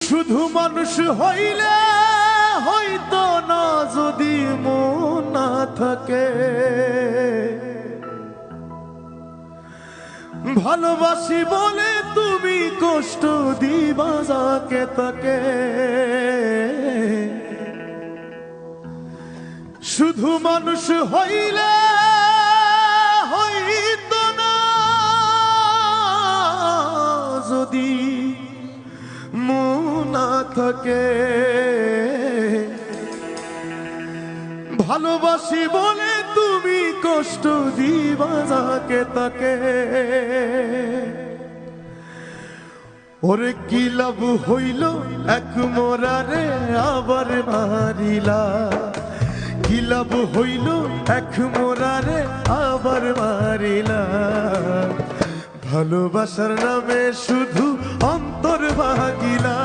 শুধু মানুষ হইলে হইতো না যদি মন না থাকে। ভালোবাসি বলে তুমি কষ্ট দিবা যাকে তাকে। শুধু মানুষ হইলে হইতো না যদি মন না থাকে। ভালোবাসি বলে তুমি কষ্ট দিবা যাকে তাকে। ওরে কি লাভ হইল এক মোরারে আবার মারিলা। কি লাভ হইল এক মোরারে আবার মারিলা। ভালোবাসার নামে শুধু অন্তর ভাগিলা।